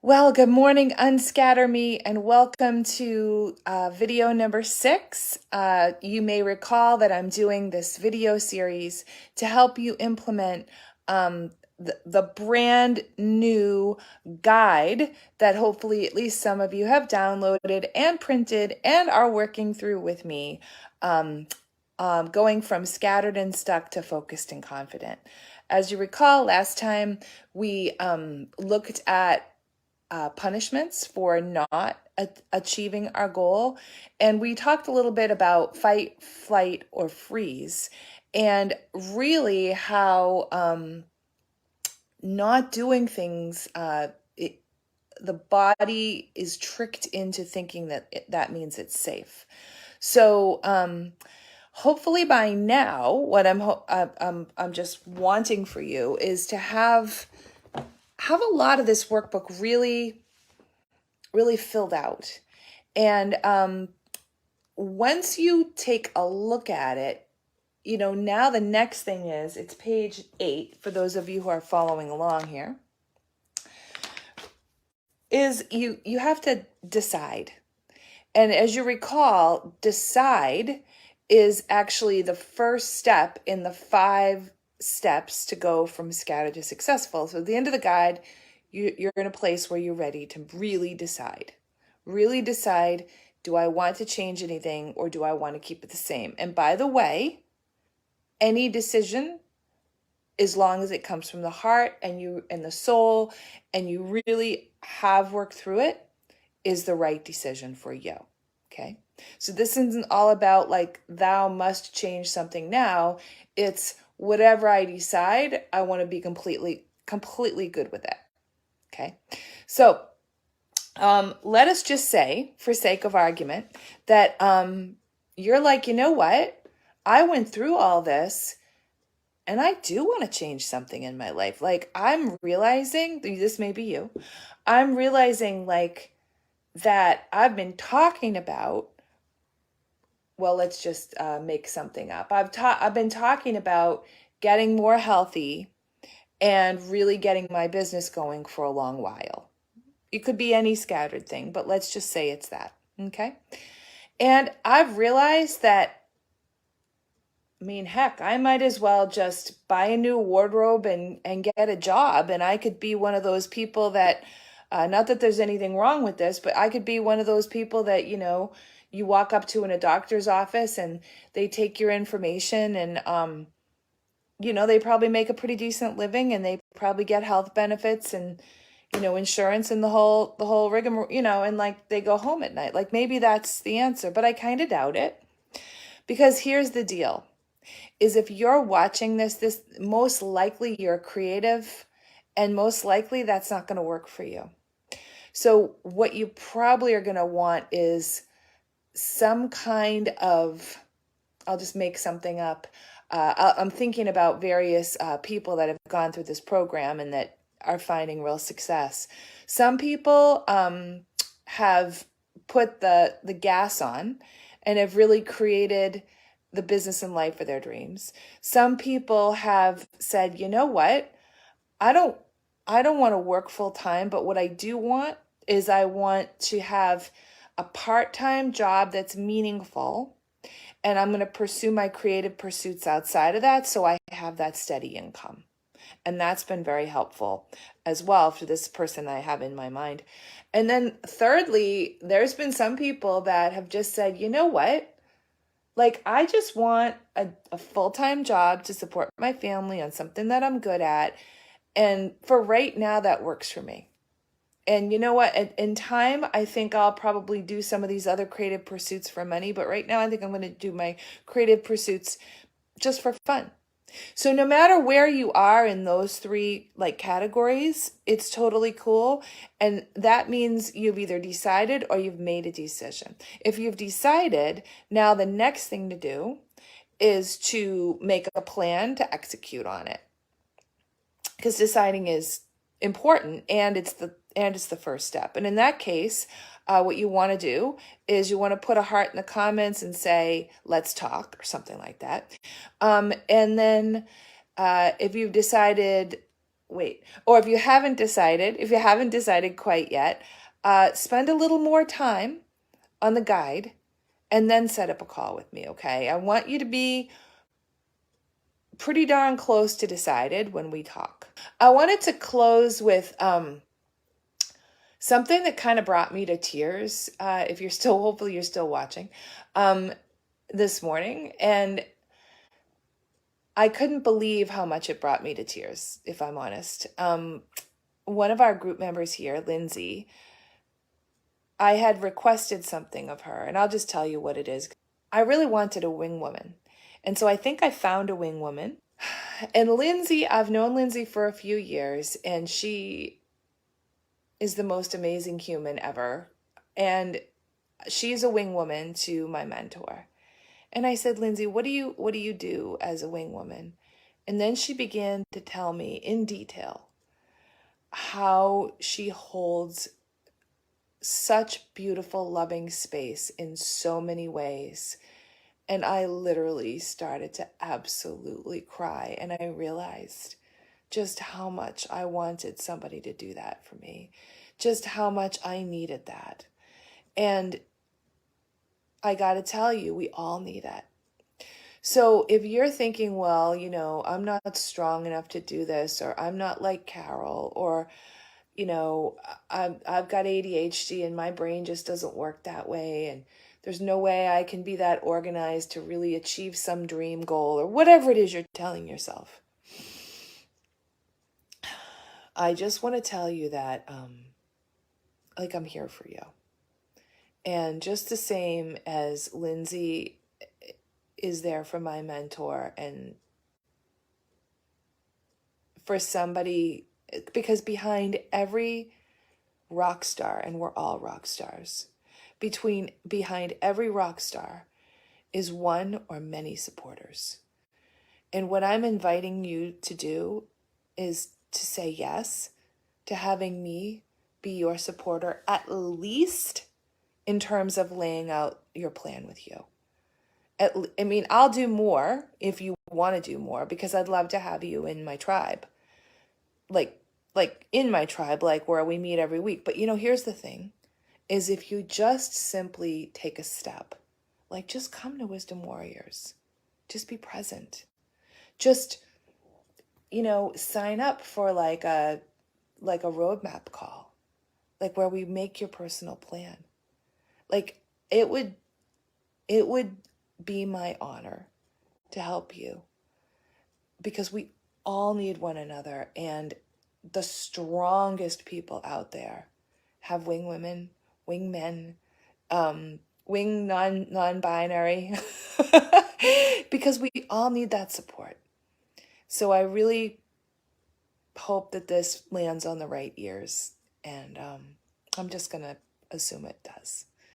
Well, good morning, Unscatter Me, and welcome to video number 6. You may recall that I'm doing this video series to help you implement the brand new guide that hopefully at least some of you have downloaded and printed and are working through with me, going from scattered and stuck to focused and confident. As you recall, last time we looked at punishments for not achieving our goal. And we talked a little bit about fight, flight, or freeze, and really how not doing things, the body is tricked into thinking that that means it's safe. So hopefully by now, what I'm just wanting for you is to have a lot of this workbook really filled out. And once you take a look at it, now the next thing is, it's page 8, for those of you who are following along here, is you have to decide. And as you recall, decide is actually the first step in the 5 steps to go from scattered to successful. So at the end of the guide, you're in a place where you're ready to really decide. Really decide, do I want to change anything or do I want to keep it the same? And by the way, any decision, as long as it comes from the heart and the soul, and you really have worked through it, is the right decision for you. Okay? So this isn't all about like, thou must change something now. It's whatever I decide, I want to be completely good with it. Okay? So let us just say, for sake of argument, that you're like, you know what? I went through all this and I do want to change something in my life. Like, I'm realizing, this may be you, I'm realizing like that I've been talking about, well, let's just make something up. I've been talking about getting more healthy and really getting my business going for a long while. It could be any scattered thing, but let's just say it's that, okay? And I've realized that, heck, I might as well just buy a new wardrobe and get a job. And I could be one of those people that, not that there's anything wrong with this, but I could be one of those people that, you walk up to in a doctor's office and they take your information and, they probably make a pretty decent living and they probably get health benefits and, insurance and the whole rigmarole, and like they go home at night. Like maybe that's the answer, but I kind of doubt it. Because here's the deal, is if you're watching this most likely you're creative and most likely that's not going to work for you. So what you probably are going to want is some kind of, I'll just make something up. I'm thinking about various people that have gone through this program and that are finding real success. Some people have put the gas on and have really created the business and life of their dreams. Some people have said, you know what? I don't want to work full time, but what I do want is I want to have a part-time job that's meaningful, and I'm going to pursue my creative pursuits outside of that so I have that steady income. And that's been very helpful as well for this person I have in my mind. And then thirdly, there's been some people that have just said, you know what? Like, I just want a full-time job to support my family on something that I'm good at. And for right now, that works for me. And you know what? In time, I think I'll probably do some of these other creative pursuits for money. But right now, I think I'm going to do my creative pursuits just for fun. So no matter where you are in those 3 like categories, it's totally cool. And that means you've either decided or you've made a decision. If you've decided, now the next thing to do is to make a plan to execute on it. Because deciding is important and it's the first step. And in that case, what you want to do is you want to put a heart in the comments and say, let's talk, or something like that. And then if you've decided wait. Or if you haven't decided quite yet, spend a little more time on the guide and then set up a call with me, okay? I want you to be pretty darn close to decided when we talk. I wanted to close with something that kind of brought me to tears. If you're still, hopefully you're still watching this morning. And I couldn't believe how much it brought me to tears, if I'm honest. One of our group members here, Lindsay, I had requested something of her, and I'll just tell you what it is. I really wanted a wing woman. And so I think I found a wing woman. And Lindsay, I've known Lindsay for a few years, and she is the most amazing human ever. And she's a wing woman to my mentor. And I said, Lindsay, what do you do as a wing woman? And then she began to tell me in detail how she holds such beautiful, loving space in so many ways. And I literally started to absolutely cry. And I realized just how much I wanted somebody to do that for me, just how much I needed that. And I got to tell you, we all need that. So if you're thinking, well, I'm not strong enough to do this, or I'm not like Carol, or, I've got ADHD and my brain just doesn't work that way, and there's no way I can be that organized to really achieve some dream goal, or whatever it is you're telling yourself. I just want to tell you that, I'm here for you. And just the same as Lindsay is there for my mentor and for somebody, because behind every rock star, and we're all rock stars, behind every rock star is one or many supporters. And what I'm inviting you to do is to say yes to having me be your supporter, at least in terms of laying out your plan with you. I'll do more if you want to do more, because I'd love to have you in my tribe. Like in my tribe, like where we meet every week. But here's the thing, is if you just simply take a step, like just come to Wisdom Warriors, just be present. Just, sign up for like a roadmap call, like where we make your personal plan. Like it would be my honor to help you, because we all need one another, and the strongest people out there have wing women, wing men, wing non-binary, because we all need that support. So I really hope that this lands on the right ears, and I'm just gonna assume it does.